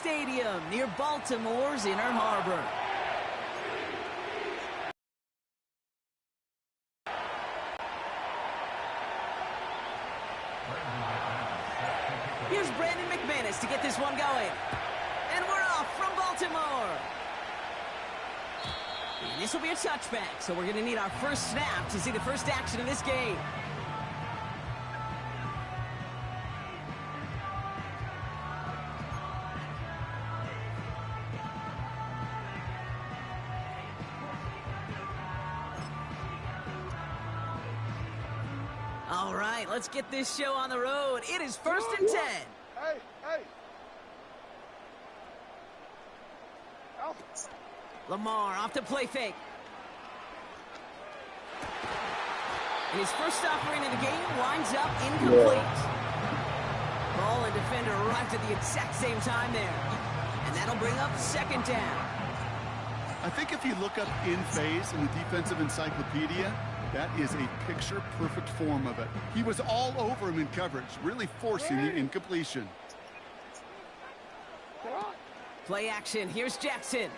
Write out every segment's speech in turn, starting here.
Stadium near Baltimore's Inner Harbor. Here's Brandon McManus to get this one going. And we're off from Baltimore. And this will be a touchback, so we're going to need our first snap to see the first action of this game. All right, let's get this show on the road. It is 1st and 10. Hey. Lamar off to play fake. And his first offering of the game winds up incomplete. Ball and defender arrived at the exact same time there. And that'll bring up 2nd down. I think if you look up in phase in the defensive encyclopedia, that is a picture-perfect form of it. He was all over him in coverage, really forcing the incompletion. Play action. Here's Jackson.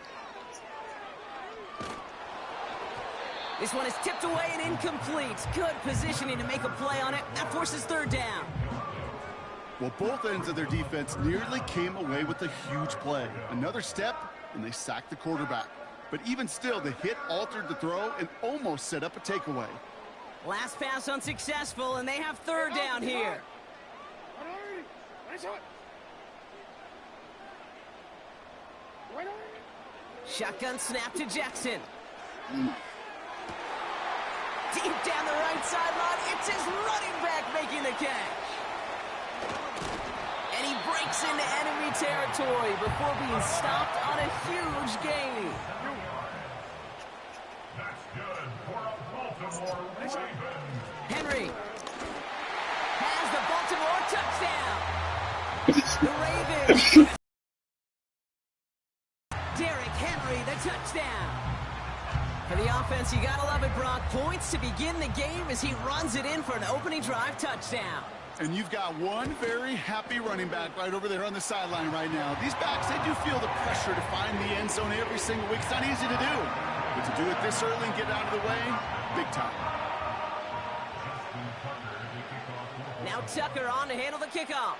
This one is tipped away and incomplete. Good positioning to make a play on it. That forces 3rd down. Well, both ends of their defense nearly came away with a huge play. Another step, and they sacked the quarterback. But even still, the hit altered the throw and almost set up a takeaway. Last pass unsuccessful, and they have 3rd down here. Shotgun snap to Jackson. Deep down the right sideline, it's his running back making the catch. And he breaks into enemy territory before being stopped on a huge gain. Henry has the Baltimore touchdown. The Ravens. Derrick Henry, the touchdown. For the offense, you gotta love it, Brock. Points to begin the game as he runs it in for an opening drive touchdown. And you've got one very happy running back right over there on the sideline right now. These backs, they do feel the pressure to find the end zone every single week. It's not easy to do. But to do it this early and get out of the way, big time. Now Tucker on to handle the kickoff.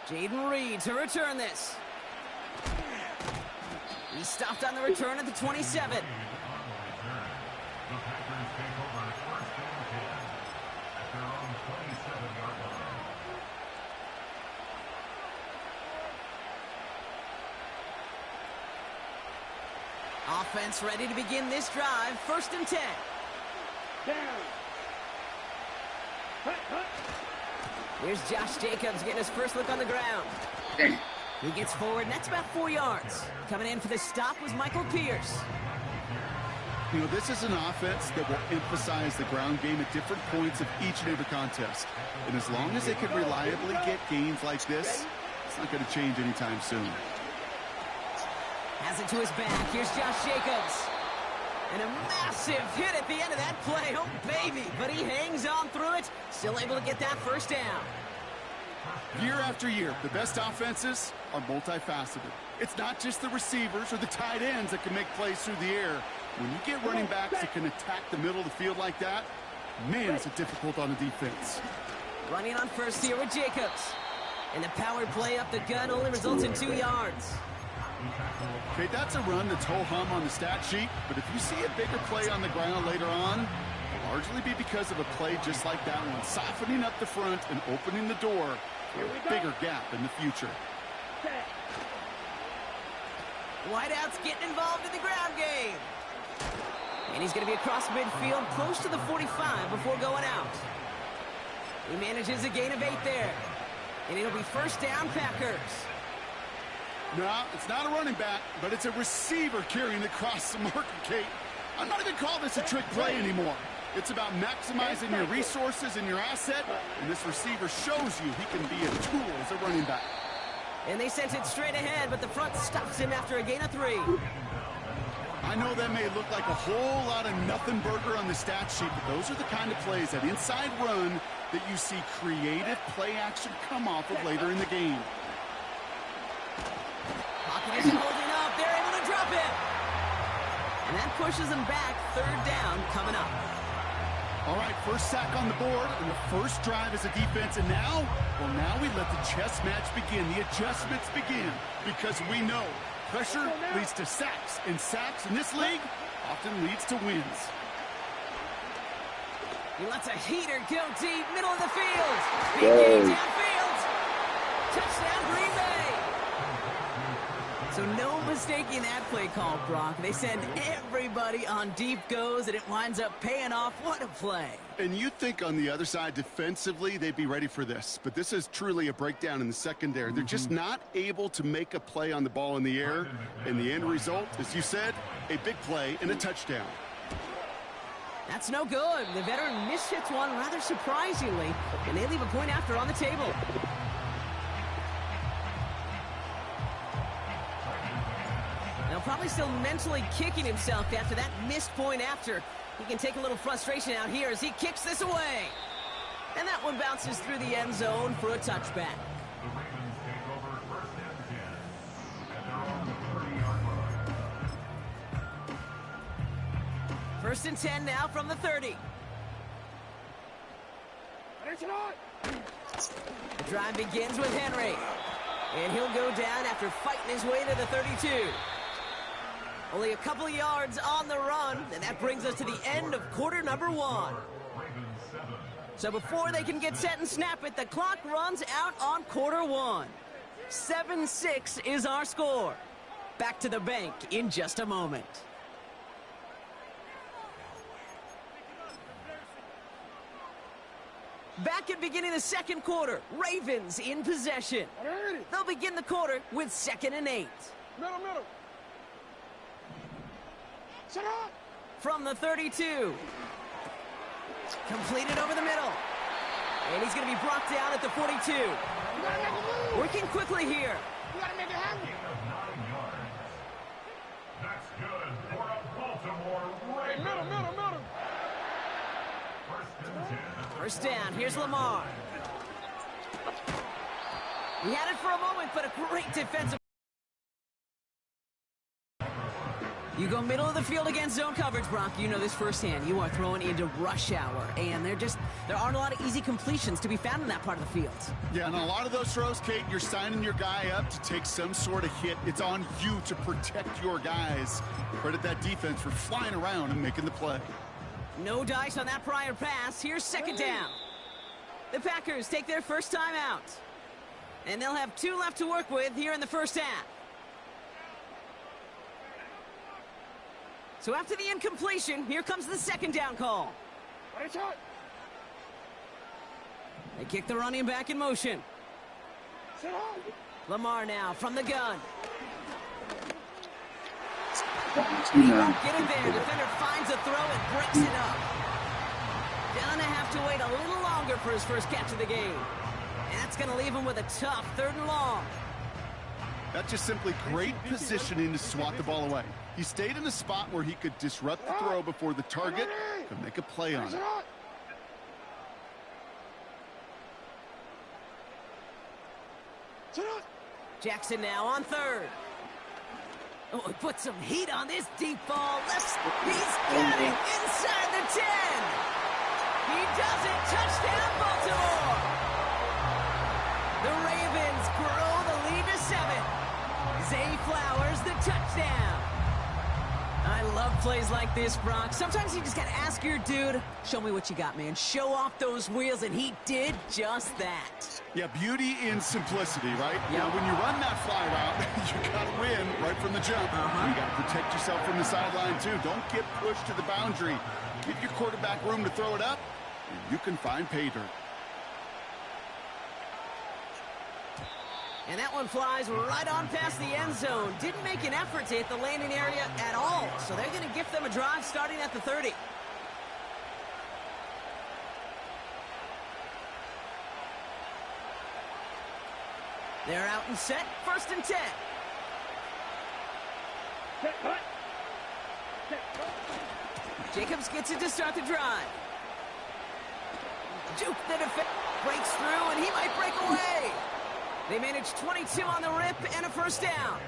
Jaden Reed to return this. He stopped on the return at the 27. Offense ready to begin this drive. 1st and 10. Here's Josh Jacobs getting his first look on the ground. He gets forward, and that's about 4 yards. Coming in for the stop was Michael Pierce. You know, this is an offense that will emphasize the ground game at different points of each and every contest. And as long as they can reliably get gains like this, it's not going to change anytime soon. Has it to his back. Here's Josh Jacobs. And a massive hit at the end of that play. Oh, baby. But he hangs on through it. Still able to get that 1st down. Year after year, the best offenses are multifaceted. It's not just the receivers or the tight ends that can make plays through the air. When you get running backs that can attack the middle of the field like that, man, it's difficult on the defense. Running on first here with Jacobs. And the power play up the gut only results in 2 yards. Okay, that's a run that's ho-hum on the stat sheet, but if you see a bigger play on the ground later on, it'll largely be because of a play just like that one, softening up the front and opening the door for a bigger gap in the future. Wideout's getting involved in the ground game. And he's going to be across midfield, close to the 45 before going out. He manages a gain of 8 there. And it'll be 1st down, Packers. No, it's not a running back, but it's a receiver carrying across the marker, Kate. I'm not even calling this a trick play anymore. It's about maximizing your resources and your asset, and this receiver shows you he can be a tool as a running back. And they sent it straight ahead, but the front stops him after a gain of 3. I know that may look like a whole lot of nothing burger on the stat sheet, but those are the kind of plays, that inside run, that you see creative play action come off of later in the game. Pocket isn't holding up. They're able to drop it. And that pushes them back. Third down coming up. All right, first sack on the board, and the first drive as a defense. And now, well, now we let the chess match begin. The adjustments begin, because we know pressure leads to sacks, and sacks in this league often leads to wins. He lets a heater go deep, middle of the field. Big game downfield. Touchdown, Green Bay. So no mistaking that play call, Brock. They send everybody on deep goes, and it winds up paying off. What a play. And you think on the other side, defensively, they'd be ready for this. But this is truly a breakdown in the secondary. They're just not able to make a play on the ball in the air. And the end result, as you said, a big play and a touchdown. That's no good. The veteran mishits one rather surprisingly, and they leave a point after on the table. Now probably still mentally kicking himself after that missed point after. He can take a little frustration out here as he kicks this away. And that one bounces through the end zone for a touchback. First and 10 now from the 30. The drive begins with Henry. And he'll go down after fighting his way to the 32. Only a couple of yards on the run, and that brings us to the end of quarter number 1. So before they can get set and snap it, the clock runs out on quarter 1. 7-6 is our score. Back to the bank in just a moment. Back at beginning of the second quarter, Ravens in possession. They'll begin the quarter with 2nd and 8. Middle. Shut up! From the 32. Completed over the middle. And he's going to be brought down at the 42. You gotta make a move! Working quickly here. You gotta make it happen! That's good for a Baltimore Ravens. Middle! First and 10. First down, here's Lamar. He had it for a moment, but a great defensive. You go middle of the field against zone coverage, Brock. You know this firsthand. You are throwing into rush hour, and there aren't a lot of easy completions to be found in that part of the field. Yeah, and a lot of those throws, Kate, you're signing your guy up to take some sort of hit. It's on you to protect your guys. Credit that defense for flying around and making the play. No dice on that prior pass. Here's 2nd down. The Packers take their first time out. And they'll have 2 left to work with here in the first half. So after the incompletion, here comes the 2nd down call. They kick the running back in motion. Lamar now from the gun. He won't get it there. Defender finds a throw and breaks it up. Gonna have to wait a little longer for his first catch of the game. And that's going to leave him with a tough 3rd and long. That's just simply great positioning to swat the ball away. He stayed in a spot where he could disrupt the throw before the target could make a play on it. Jackson now on 3rd. Oh, he put some heat on this deep ball. He's got it inside the 10. He does it. Touchdown, Baltimore. The Ravens grow the lead to 7. Zay Flowers, the touchdown. I love plays like this, Brock. Sometimes you just got to ask your dude, show me what you got, man. Show off those wheels, and he did just that. Yeah, beauty in simplicity, right? Yep. Now, when you run that fly route, you got to win right from the jump. You got to protect yourself from the sideline, too. Don't get pushed to the boundary. Give your quarterback room to throw it up, and you can find pay dirt. And that one flies right on past the end zone. Didn't make an effort to hit the landing area at all. So they're going to gift them a drive starting at the 30. They're out and set. 1st and 10. Jacobs gets it to start the drive. Juke the defense. Breaks through, and he might break away. They manage 22 on the rip and a first down.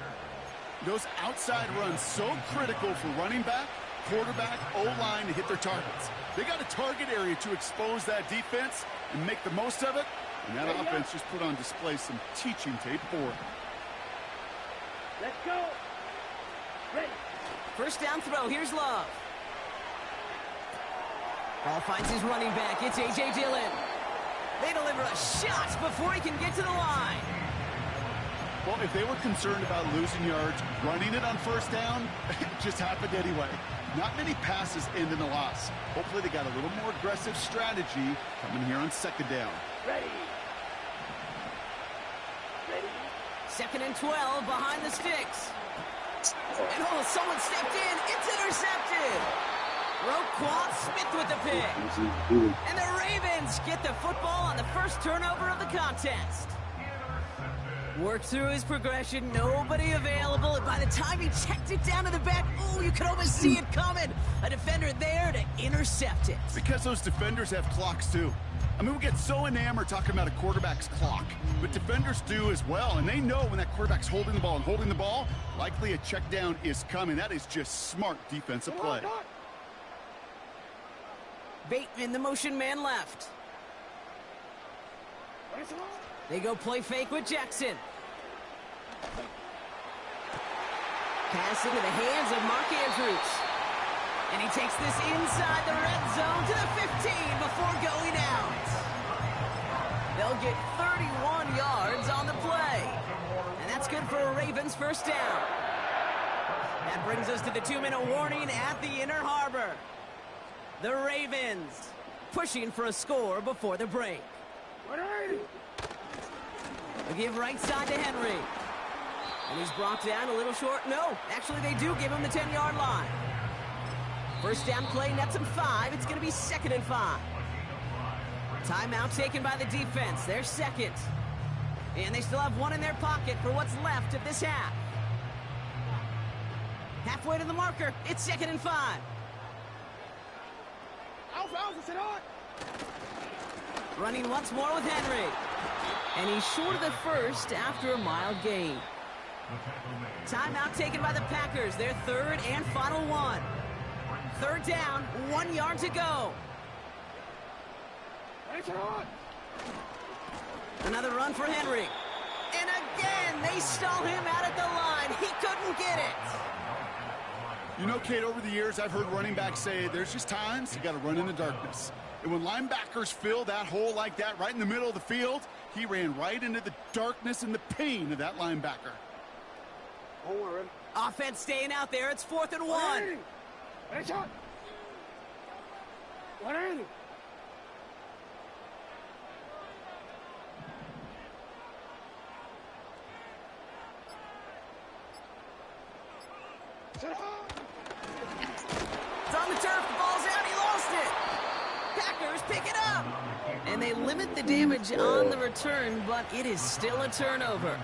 Those outside runs so critical for running back, quarterback, O-line to hit their targets. They got a target area to expose that defense and make the most of it. And that offense just put on display some teaching tape for it. Let's go. Ready. First down throw. Here's Love. Ball finds his running back. It's A.J. Dillon. They deliver a shot before he can get to the line. Well, if they were concerned about losing yards, running it on first down, it just happened anyway. Not many passes end in a loss. Hopefully they got a little more aggressive strategy coming here on second down. Ready. Ready. 2nd and 12 behind the sticks. And someone stepped in. It's intercepted. Roquan Smith with the pick. And the Ravens get the football on the first turnover of the contest. Worked through his progression, nobody available, and by the time he checked it down to the back, ooh, you could almost see it coming. A defender there to intercept it. Because those defenders have clocks too. I mean, we get so enamored talking about a quarterback's clock, but defenders do as well, and they know when that quarterback's holding the ball, likely a check down is coming. That is just smart defensive play. Bateman, the motion man left. They go play fake with Jackson. Pass into the hands of Mark Andrews. And he takes this inside the red zone to the 15 before going out. They'll get 31 yards on the play. And that's good for a Ravens first down. That brings us to the 2-minute warning at the Inner Harbor. The Ravens pushing for a score before the break. They give right side to Henry. And he's brought down a little short. No, actually they do give him the 10-yard line. First down play nets him 5. It's going to be 2nd and 5. Timeout taken by the defense. They're second. And they still have one in their pocket for what's left of this half. Halfway to the marker. It's 2nd and 5. Running once more with Henry. And he's short of the first after a mild gain. Timeout taken by the Packers. Their 3rd and final one. 3rd down, 1 yard to go. Another run for Henry. And again, they stall him out at the line. He couldn't get it. You know, Kate, over the years, I've heard running backs say there's just times you got to run in the darkness. And when linebackers fill that hole like that right in the middle of the field, he ran right into the darkness and the pain of that linebacker. Offense staying out there. It's 4th and 1. It's on the turf. The ball's out. He lost it. Packers pick it up. And they limit the damage on the return, but it is still a turnover.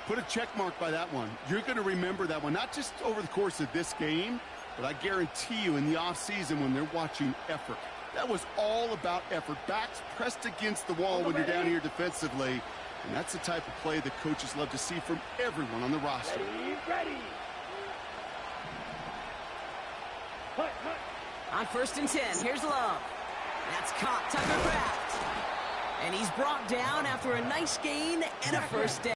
Put a check mark by that one. You're going to remember that one, not just over the course of this game, but I guarantee you in the offseason when they're watching effort. That was all about effort. Backs pressed against the wall when you're down here defensively. And that's the type of play that coaches love to see from everyone on the roster. Ready. On 1st and 10, here's Love. That's caught Tucker Kraft. And he's brought down after a nice gain and a first down.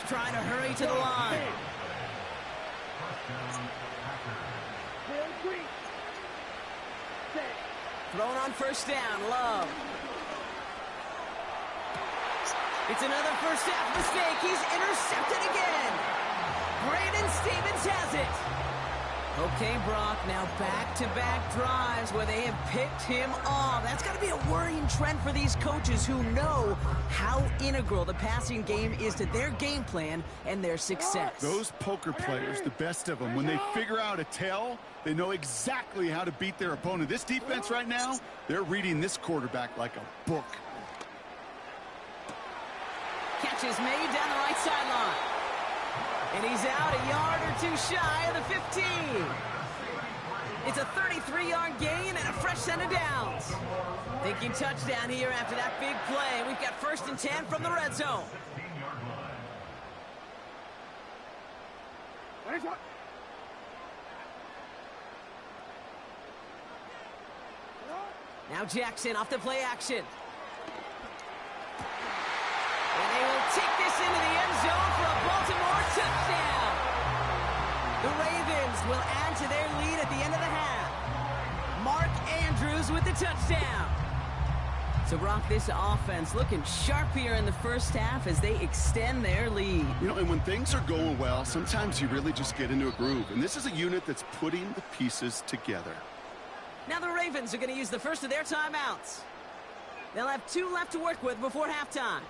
Trying to hurry to the line. Thrown on first down, Love. It's another first half mistake. He's intercepted again. Brandon Stevens has it. Okay, Brock, now back-to-back drives where they have picked him off. That's got to be a worrying trend for these coaches who know how integral the passing game is to their game plan and their success. Those poker players, the best of them, when they figure out a tell, they know exactly how to beat their opponent. This defense right now, they're reading this quarterback like a book. Catch is made down the right sideline. And he's out a yard or two shy of the 15. It's a 33-yard gain and a fresh set of downs. Thinking touchdown here after that big play. We've got 1st and 10 from the red zone. Now Jackson off the play action. And they will take this into the end zone for a Baltimore touchdown. The Ravens will add to their lead at the end of the half. Mark Andrews with the touchdown. So, Brock, this offense looking sharp here in the first half as they extend their lead. You know, and when things are going well, sometimes you really just get into a groove. And this is a unit that's putting the pieces together. Now the Ravens are going to use the first of their timeouts. They'll have 2 left to work with before halftime.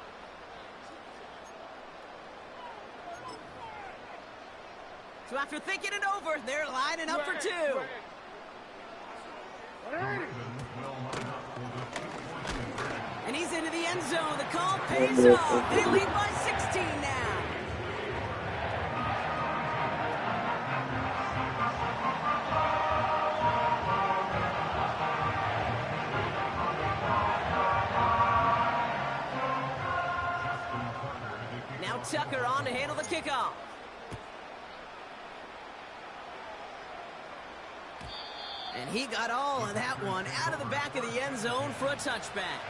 So after thinking it over, they're lining up for 2. And he's into the end zone. The call pays off. They lead by 16 now. Now Tucker on to handle the kickoff. And he got all of that one out of the back of the end zone for a touchback.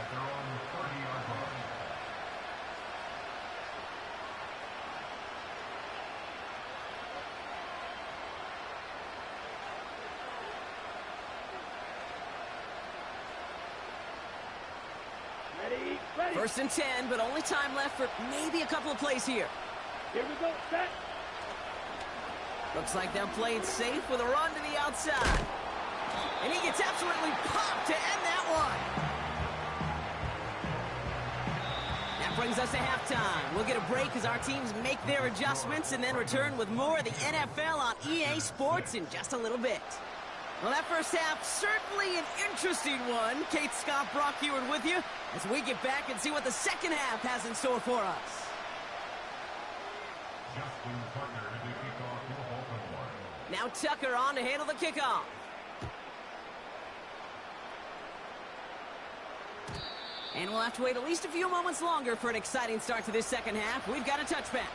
Ready, ready. 1st and 10, but only time left for maybe a couple of plays here. Here we go, set. Looks like they'll play it safe with a run to the outside. And he gets absolutely popped to end that one. That brings us to halftime. We'll get a break as our teams make their adjustments and then return with more of the NFL on EA Sports in just a little bit. Well, that first half, certainly an interesting one. Kate, Scott, Brock Eward with you as we get back and see what the second half has in store for us. Now Tucker on to handle the kickoff. And we'll have to wait at least a few moments longer for an exciting start to this second half. We've got a touchback.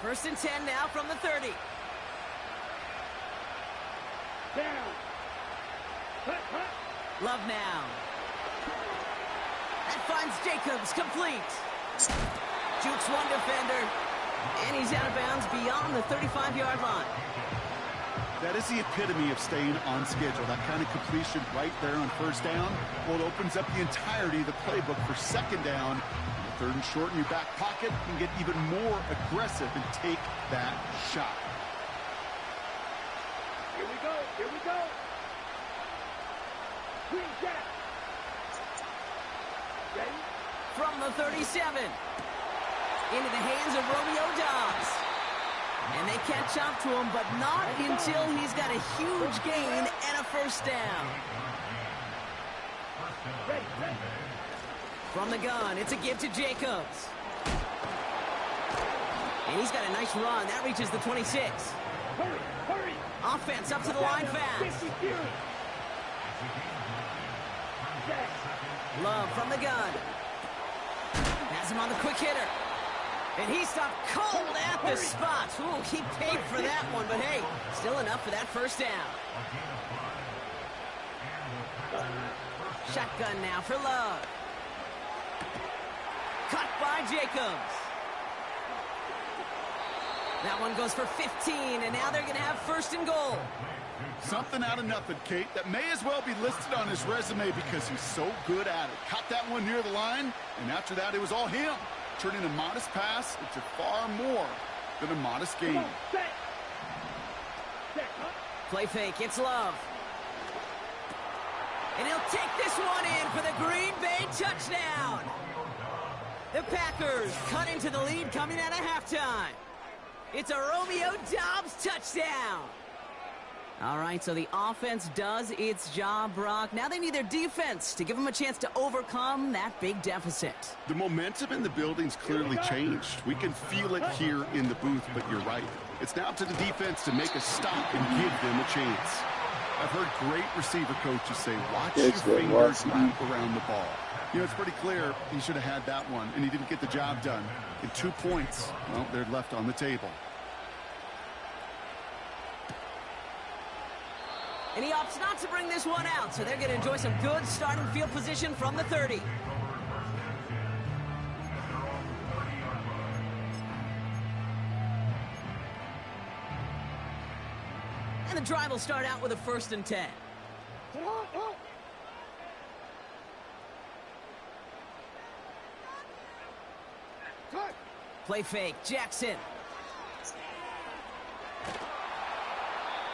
First and 10 now from the 30. Down. Cut, cut. Love now. That finds Jacobs complete. Jukes one defender, and he's out of bounds beyond the 35-yard line. That is the epitome of staying on schedule. That kind of completion right there on 1st down. Well, it opens up the entirety of the playbook for 2nd down. The 3rd and short in your back pocket, you can get even more aggressive and take that shot. Here we go, here we go. Green jack. Ready? From the 37. Into the hands of Romeo Dobbs. And they catch up to him, but not until he's got a huge gain and a 1st down. Ready, ready. From the gun, it's a give to Jacobs. And he's got a nice run. That reaches the 26. Hurry, hurry. Offense up to the line fast. 50 fury. Jack. Love from the gun. Has him on the quick hitter. And he stopped cold at the spot. Ooh, he paid for that one, but hey, still enough for that 1st down. Shotgun now for Love. Cut by Jacobs. That one goes for 15, and now they're going to have 1st and goal. Something out of nothing, Kate. That may as well be listed on his resume because he's so good at it. Caught that one near the line, and after that, it was all him. Turning a modest pass into far more than a modest gain. Set. Set, huh? Play fake, it's Love. And he'll take this one in for the Green Bay touchdown. The Packers cut into the lead coming out of halftime. It's a Romeo Dobbs touchdown. All right, so the offense does its job, Brock. Now they need their defense to give them a chance to overcome that big deficit. The momentum in the building's clearly changed. We can feel it here in the booth, but you're right. It's now up to the defense to make a stop and give them a chance. I've heard great receiver coaches say, watch your fingers lap around the ball. You know, it's pretty clear he should have had that one, and he didn't get the job done. And 2 points, well, they're left on the table. And he opts not to bring this one out, so they're going to enjoy some good starting field position from the 30. And the drive will start out with a 1st and 10. Play fake, Jackson.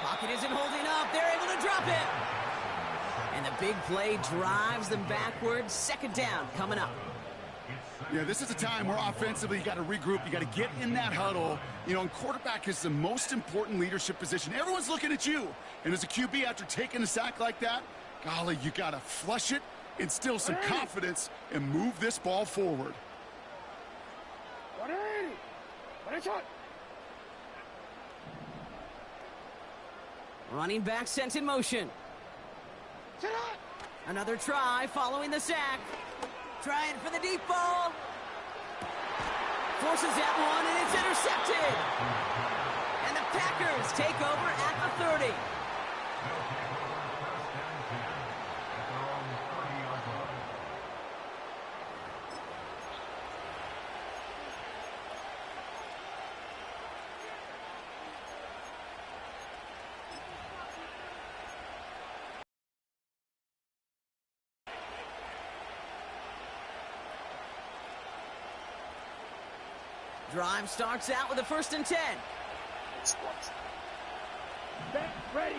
Pocket isn't holding up. They're able to drop it. And the big play drives them backwards. 2nd down coming up. Yeah, this is a time where offensively you got to regroup. You got to get in that huddle. You know, and quarterback is the most important leadership position. Everyone's looking at you. And as a QB, after taking a sack like that, golly, you got to flush it, instill some confidence, and move this ball forward. Running back sent in motion. Another try following the sack. Trying for the deep ball. Forces that one, and it's intercepted. And the Packers take over at the 30. Drive starts out with a 1st and 10. Back ready.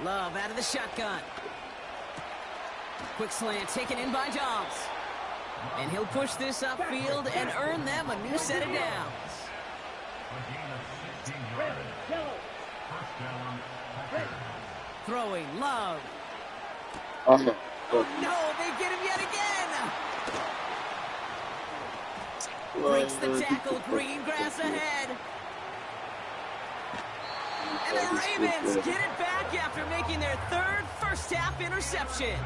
Love out of the shotgun. Quick slant taken in by Jones. And he'll push this upfield and earn them a new set of downs. Ready. Yellow. Ready. Throwing, Love. Oh, no. No, they get him yet again. Breaks the tackle, green grass ahead. And the Ravens get it back after making their 3rd first-half interception.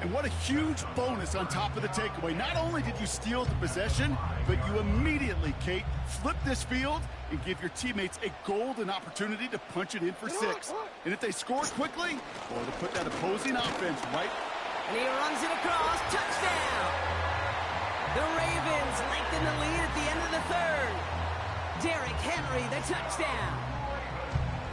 And what a huge bonus on top of the takeaway. Not only did you steal the possession, but you immediately, Kate, flip this field and give your teammates a golden opportunity to punch it in for 6. And if they score quickly, boy, to put that opposing offense right. And he runs it across, touchdown. The Ravens lengthen the lead at the end of the 3rd. Derrick Henry, the touchdown.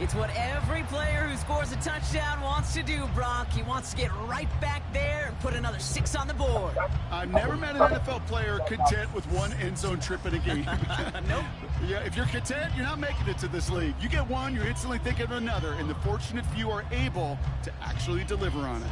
It's what every player who scores a touchdown wants to do, Brock. He wants to get right back there and put another 6 on the board. I've never met an NFL player content with 1 end zone trip in a game. Nope. Yeah, if you're content, you're not making it to this league. You get one, you're instantly thinking of another, and the fortunate few are able to actually deliver on it.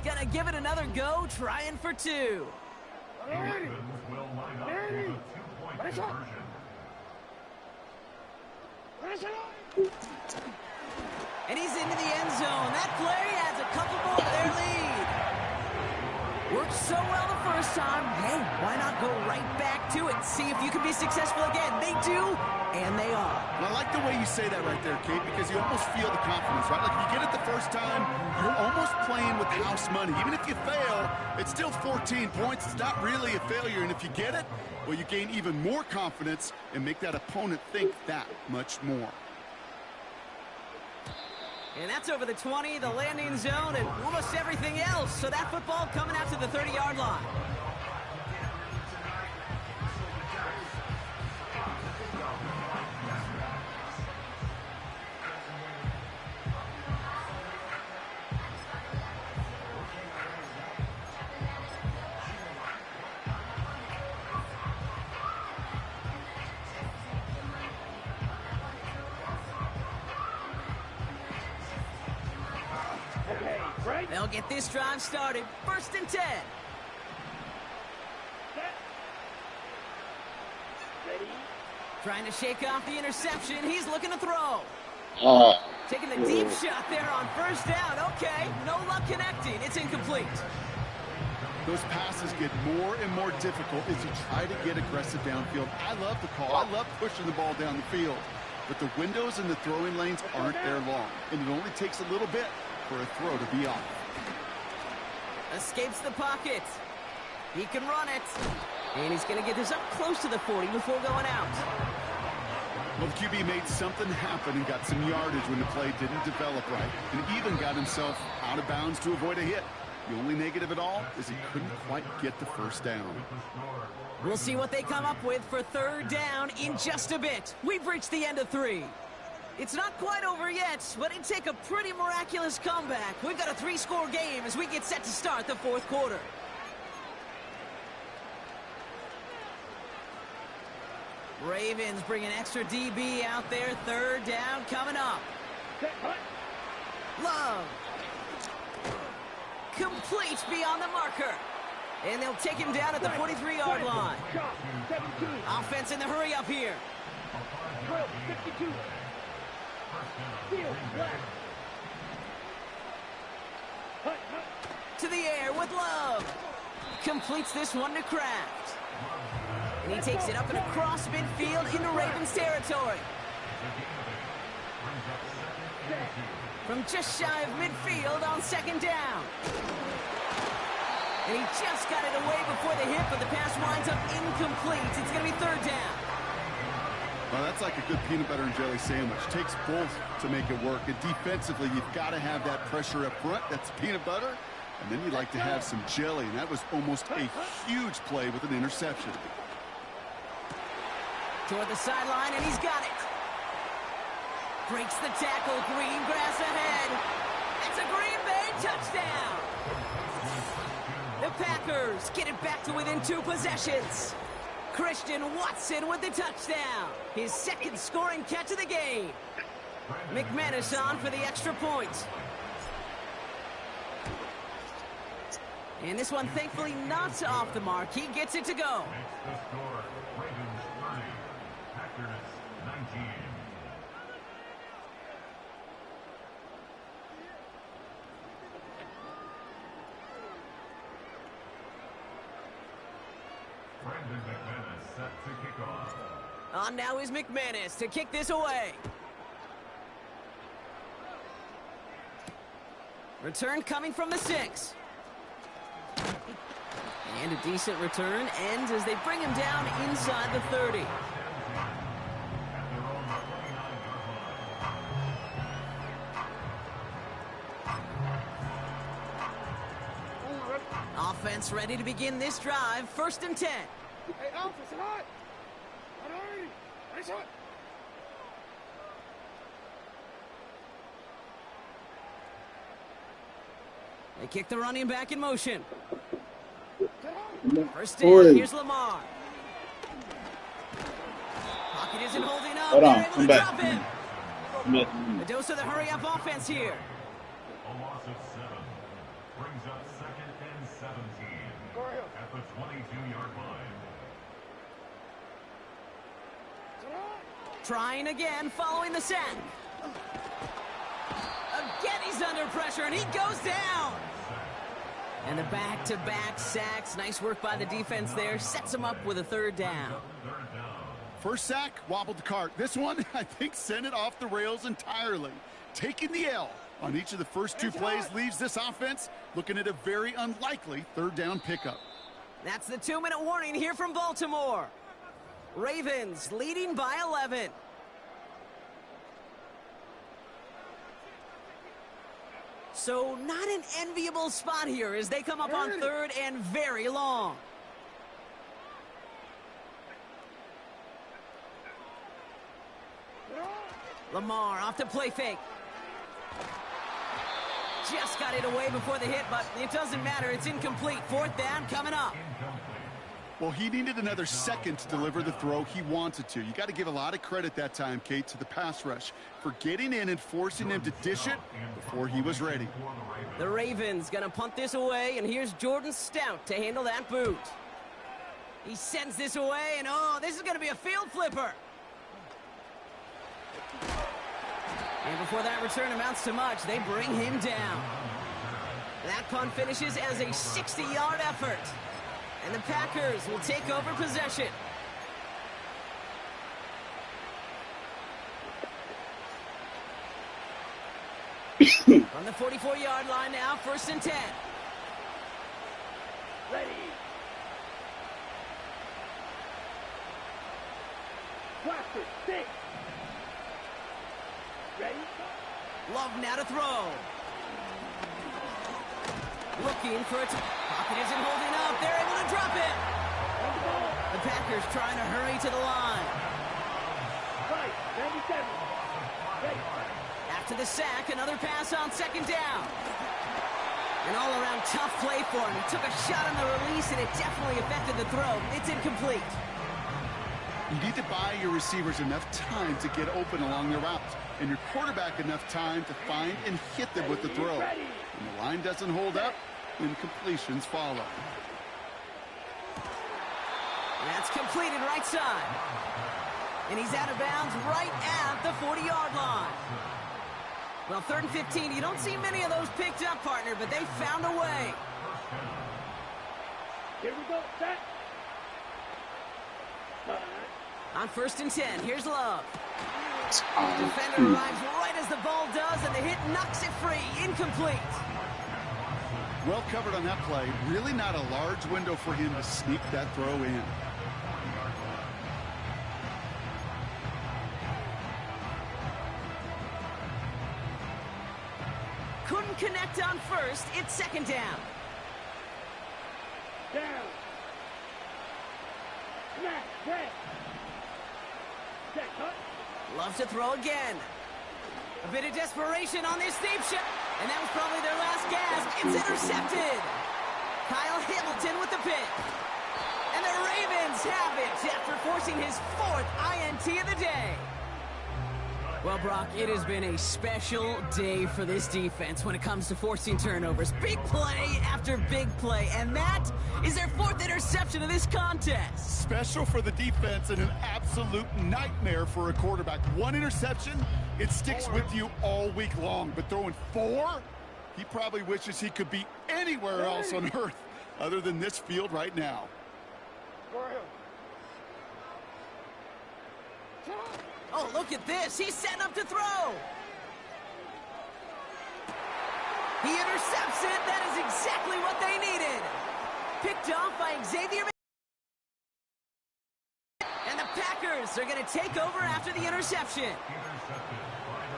Gonna give it another go, trying for 2. Ravens will line up for the 2-point conversion. And he's into the end zone. That play adds a couple more to their lead. Worked so well the first time. Hey, why not go right back to it? See if you can be successful again. They do, and they are. Well, I like the way you say that right there, Kate, because you almost feel the confidence, right? Like, if you get it the first time, you're almost playing with house money. Even if you fail, it's still 14 points. It's not really a failure, and if you get it, well, you gain even more confidence and make that opponent think that much more. And that's over the 20, the landing zone, and almost everything else. So that football coming out to the 30-yard line. They'll get this drive started. 1st and 10. Ready. Trying to shake off the interception. He's looking to throw. Taking the deep shot there on 1st down. Okay, no luck connecting. It's incomplete. Those passes get more and more difficult as you try to get aggressive downfield. I love the call. I love pushing the ball down the field. But the windows in the throwing lanes aren't there long. And it only takes a little bit for a throw to be off. Escapes the pocket. He can run it. And he's going to get this up close to the 40 before going out. Well, the QB made something happen and got some yardage when the play didn't develop right. And even got himself out of bounds to avoid a hit. The only negative at all is he couldn't quite get the 1st down. We'll see what they come up with for 3rd down in just a bit. We've reached the end of 3. It's not quite over yet, but it'd take a pretty miraculous comeback. We've got a 3-score game as we get set to start the 4th quarter. Ravens bring an extra DB out there. 3rd down coming up. Love. Complete beyond the marker. And they'll take him down at the 43-yard line. Offense in the hurry up here. 52. Field left. To the air with Love. Completes this one to Kraft. And he takes it up and across midfield into Ravens territory. From just shy of midfield on 2nd down. And he just got it away before the hit, but the pass winds up incomplete. It's going to be 3rd down. Well, that's like a good peanut butter and jelly sandwich. Takes both to make it work. And defensively, you've got to have that pressure up front. That's peanut butter. And then you'd like to have some jelly. And that was almost a huge play with an interception. Toward the sideline, and he's got it. Breaks the tackle. Green grass ahead. It's a Green Bay touchdown. The Packers get it back to within 2 possessions. Christian Watson with the touchdown. His 2nd scoring catch of the game. McManus on for the extra point. And this one thankfully not off the mark. He gets it to go. Ravens 30, Packers 19. Brandon McManus set to kick off. On now is McManus to kick this away. Return coming from the 6. And a decent return ends as they bring him down inside the 30. Offense ready to begin this drive. 1st and 10. Hey, Alpha, it's hot. Nice hot. They kick the running back in motion. 1st down, here's Lamar. Pocket isn't holding up. Hold on, They're able come to back. drop him. A dose of the hurry-up offense here. A loss of 7 brings up 2nd and 17 at the 22-yard line. Trying again, following the sack. Again, he's under pressure, and he goes down. And the back-to-back sacks. Nice work by the defense there. Sets him up with a 3rd down. 3rd down. First sack, wobbled the cart. This one, I think, sent it off the rails entirely. Taking the L on each of the first 2 plays leaves this offense looking at a very unlikely 3rd down pickup. That's the 2-minute warning here from Baltimore. Ravens leading by 11. So not an enviable spot here as they come up on 3rd and very long. Lamar off the play fake. Just got it away before the hit, but it doesn't matter. It's incomplete. 4th down coming up. Well, he needed another second to deliver the throw he wanted to. You got to give a lot of credit that time, Kate, to the pass rush for getting in and forcing him to dish it before he was ready. The Ravens gonna punt this away, and here's Jordan Stout to handle that boot. He sends this away, and oh, this is gonna be a field flipper. And before that return amounts to much, they bring him down. That punt finishes as a 60-yard effort. And the Packers will take over possession. On the 44-yard line now, 1st and 10. Ready. Blaster, 6. Ready. Love now to throw. Looking for a pocket isn't holding up. They're able to drop it. The Packers trying to hurry to the line. Right, 97. Ready. After the sack, another pass on 2nd down. An all-around tough play for him. He took a shot on the release, and it definitely affected the throw. It's incomplete. You need to buy your receivers enough time to get open along their route, and your quarterback enough time to find and hit them with the throw. When the line doesn't hold up, then completions follow. That's completed right side. And he's out of bounds right at the 40-yard line. Well, 3rd and 15, you don't see many of those picked up, partner, but they found a way. Here we go, set. On 1st and 10, here's Love. Defender arrives right as the ball does, and the hit knocks it free. Incomplete. Well covered on that play. Really not a large window for him to sneak that throw in. Couldn't connect on 1st. It's 2nd down. Down. Smack, red. Set, cut. Loves to throw again. A bit of desperation on this deep shot. And that was probably their last gasp. It's intercepted. Kyle Hamilton with the pick. And the Ravens have it after forcing his 4th INT of the day. Well, Brock, it has been a special day for this defense when it comes to forcing turnovers. Big play after big play, and that is their 4th interception of this contest. Special for the defense and an absolute nightmare for a quarterback. 1 interception, it sticks with you all week long, but throwing 4, he probably wishes he could be anywhere else on earth other than this field right now. Oh, look at this. He's setting up to throw. He intercepts it. That is exactly what they needed. Picked off by Xavier. And the Packers are going to take over after the interception.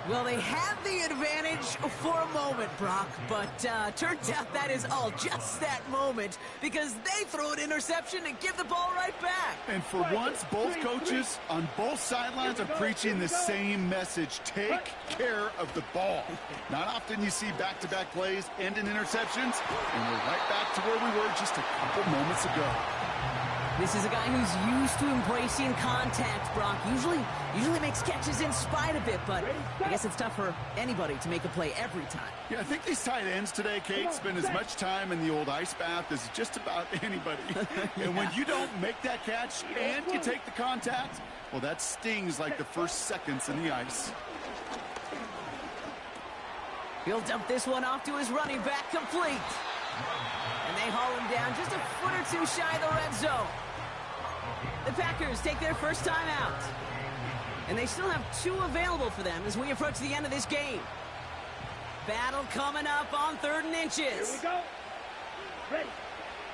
Well, they had the advantage for a moment, Brock, but turns out that is all just that moment because they throw an interception and give the ball right back. And for once, both coaches on both sidelines are preaching the same message. Take care of the ball. Not often you see back-to-back plays end in interceptions, and we're right back to where we were just a couple moments ago. This is a guy who's used to embracing contact, Brock. Usually makes catches in spite of it, but I guess it's tough for anybody to make a play every time. Yeah, I think these tight ends today, Kate, spend as much time in the old ice bath as just about anybody. And when you don't make that catch and you take the contact, well, that stings like the first seconds in the ice. He'll dump this one off to his running back, complete. And they haul him down just a foot or two shy of the red zone. The Packers take their first time out. And they still have 2 available for them as we approach the end of this game. Battle coming up on 3rd and inches. Here we go. Ready.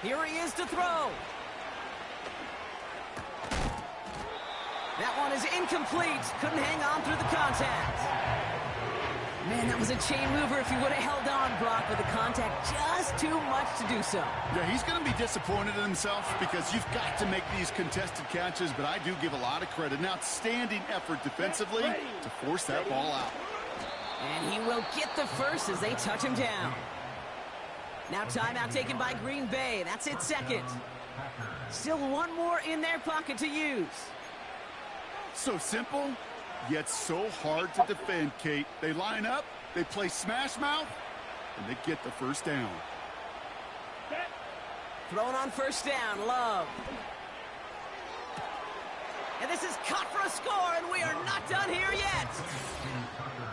Here he is to throw. That one is incomplete. Couldn't hang on through the contact. Man, that was a chain mover if he would have held on, Brock, but the contact just too much to do so. Yeah, he's going to be disappointed in himself because you've got to make these contested catches, but I do give a lot of credit. An outstanding effort defensively to force that ball out. And he will get the first as they touch him down. Now timeout taken by Green Bay. That's it, 2nd. Still one more in their pocket to use. So simple, yet so hard to defend, Kate. They line up, they play smash mouth, and they get the first down. Thrown on first down, Love. And this is cut for a score, and we are not done here yet.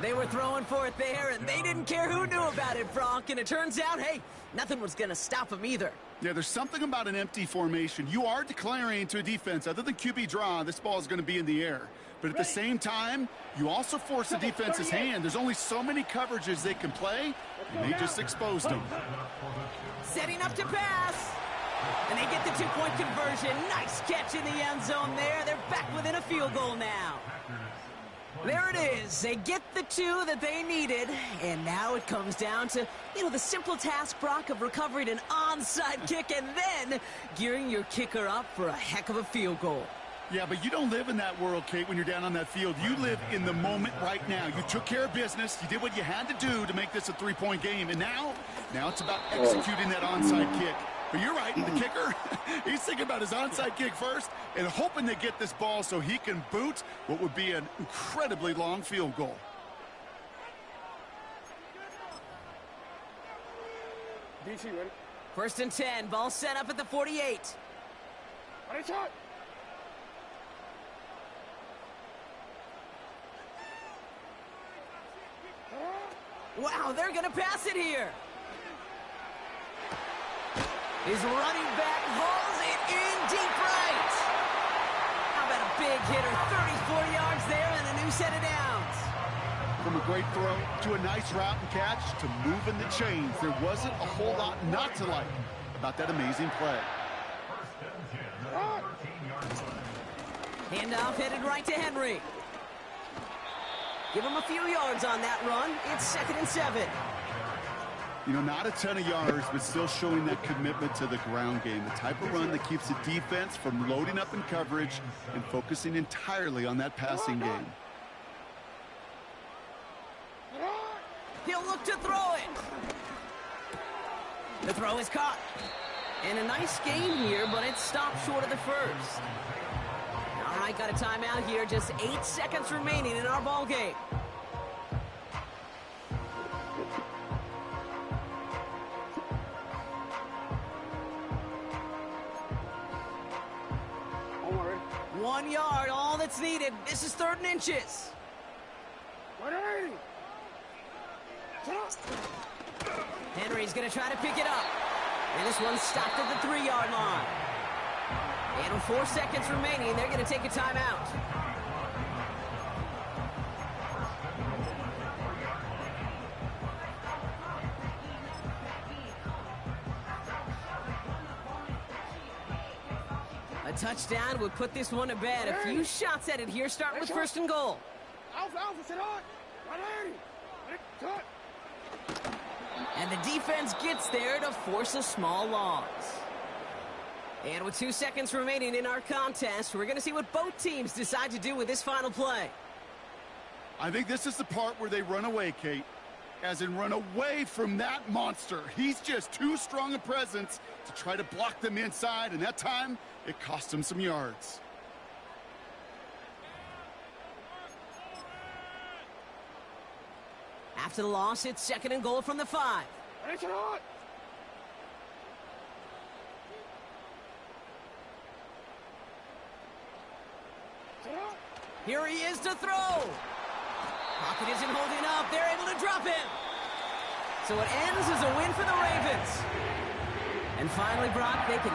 They were throwing for it there, and they didn't care who knew about it, Frank. And it turns out, hey, nothing was going to stop them either. Yeah, there's something about an empty formation. You are declaring to a defense, other than QB draw, this ball is going to be in the air. But at the same time, you also force the defense's hand. There's only so many coverages they can play, and they just exposed them. Setting up to pass. And they get the two-point conversion. Nice catch in the end zone there. They're back within a field goal now. There it is. They get the two that they needed. And now it comes down to, the simple task, Brock, of recovering an onside kick and then gearing your kicker up for a heck of a field goal. Yeah, but you don't live in that world, Kate, when you're down on that field. You live in the moment right now. You took care of business. You did what you had to do to make this a three-point game. And now it's about executing that onside kick. But you're right, the kicker, he's thinking about his onside kick first and hoping they get this ball so he can boot what would be an incredibly long field goal. DC ready? First and 10, ball set up at the 48. Ready, shot! Wow, they're going to pass it here. His running back hauls it in deep right. How about a big hitter? 34 yards there and a new set of downs. From a great throw to a nice route and catch to moving the chains, there wasn't a whole lot not to like about that amazing play. Handoff headed right to Henry. Give him a few yards on that run. It's 2nd and 7. Not a ton of yards, but still showing that commitment to the ground game. The type of run that keeps the defense from loading up in coverage and focusing entirely on that passing game. He'll look to throw it. The throw is caught. And a nice game here, but it stopped short of the first. All right, got a timeout here. Just 8 seconds remaining in our ball game. Omar, 1 yard, all that's needed. This is 3rd and inches. ready? Shot! Henry's going to try to pick it up. And this one's stopped at the 3-yard line. And with 4 seconds remaining, they're going to take a timeout. A touchdown would put this one to bed. A few shots at it here, starting with 1st and goal. Alpha, sit on! Ready? Cut! And the defense gets there to force a small loss. And with 2 seconds remaining in our contest, we're going to see what both teams decide to do with this final play. I think this is the part where they run away, Kate. As in run away from that monster. He's just too strong a presence to try to block them inside, and that time, it cost him some yards. After the loss, it's 2nd and goal from the 5. Ready, shot! Here he is to throw. Pocket isn't holding up. They're able to drop him. So it ends as a win for the Ravens. And finally, Brock, they can